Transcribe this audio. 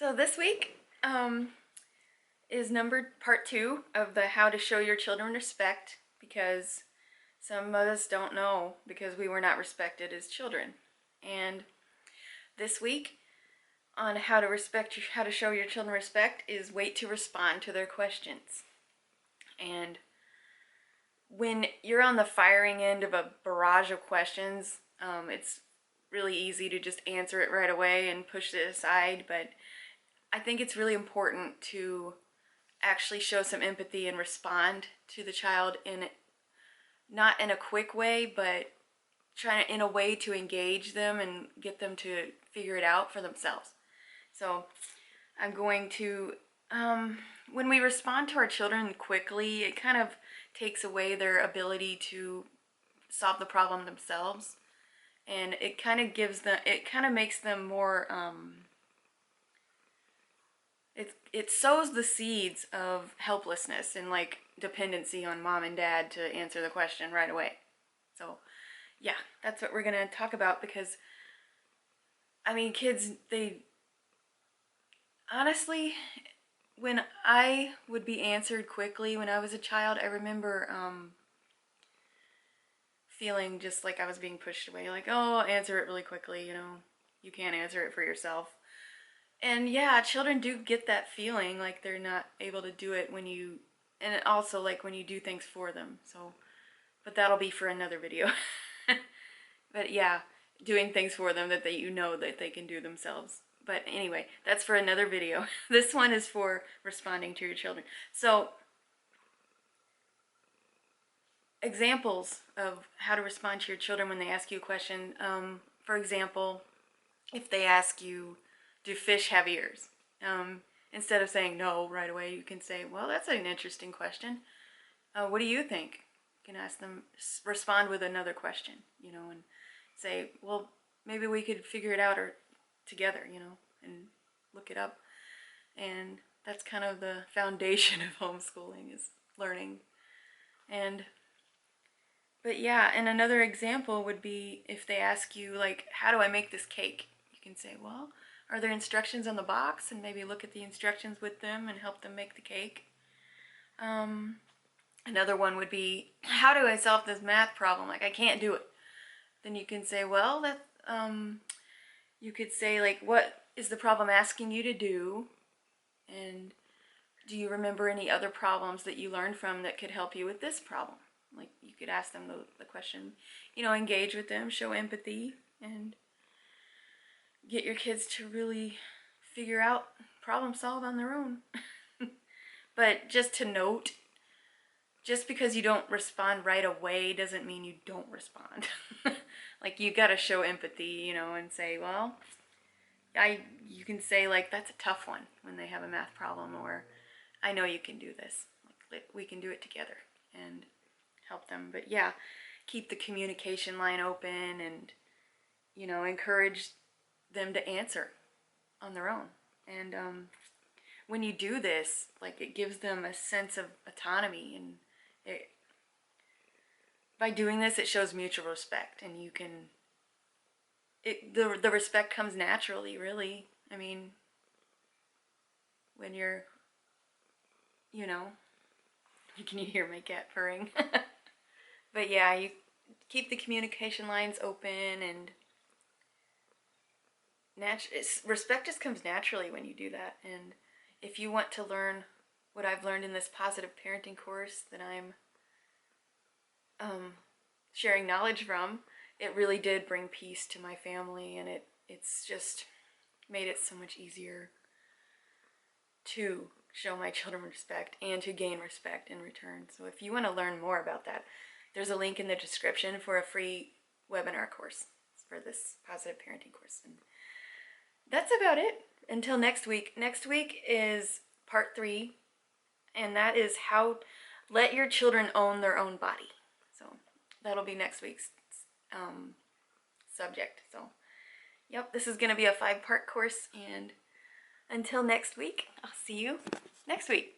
So this week is part 2 of the how to show your children respect, because some of us don't know because we were not respected as children. And this week on how to show your children respect is wait to respond to their questions. And when you're on the firing end of a barrage of questions, it's really easy to just answer it right away and push it aside, but I think it's really important to actually show some empathy and respond to the child not in a quick way, but in a way to engage them and get them to figure it out for themselves. So I'm going to, when we respond to our children quickly, it kind of takes away their ability to solve the problem themselves, and it kind of makes them more, it sows the seeds of helplessness and like dependency on mom and dad to answer the question right away. So yeah, that's what we're gonna talk about, because I mean, kids, they honestly, when I would be answered quickly when I was a child, I remember feeling just like I was being pushed away, like, oh, answer it really quickly, you can't answer it for yourself. And yeah, children do get that feeling like they're not able to do it and also like when you do things for them. So, but that'll be for another video. But yeah, doing things for them that that they can do themselves. But anyway, that's for another video. This one is for responding to your children. So, examples of how to respond to your children when they ask you a question. For example, if they ask you, do fish have ears? Instead of saying no right away, you can say, well, that's an interesting question. What do you think? You can ask them, respond with another question, and say, well, maybe we could figure it out together, and look it up. And that's kind of the foundation of homeschooling, is learning. But yeah, and another example would be if they ask you, like, how do I make this cake? You can say, well, are there instructions on the box? And maybe look at the instructions with them and help them make the cake. Another one would be, how do I solve this math problem? Like, I can't do it. Then you can say, well, you could say, like, what is the problem asking you to do? And do you remember any other problems that you learned from that could help you with this problem? Like, you could ask them the question, engage with them, show empathy, and get your kids to really figure out, problem solve on their own. But just to note, just because you don't respond right away doesn't mean you don't respond. Like, you gotta show empathy, and say, well, you can say, like, that's a tough one when they have a math problem, or I know you can do this. Like, we can do it together, and help them. But yeah, keep the communication line open, and encourage them to answer on their own. And when you do this, like, it gives them a sense of autonomy, and by doing this, it shows mutual respect, and the respect comes naturally, really. I mean, when you're, can you hear my cat purring? But yeah, you keep the communication lines open, and respect just comes naturally when you do that. And if you want to learn what I've learned in this positive parenting course that I'm sharing knowledge from, it really did bring peace to my family, and it's just made it so much easier to show my children respect and to gain respect in return. So if you want to learn more about that, there's a link in the description for a free webinar course for this positive parenting course. And that's about it until next week. Next week is part 3, and that is how let your children own their own body. So that'll be next week's subject. So yep, this is going to be a 5-part course, and until next week, I'll see you next week.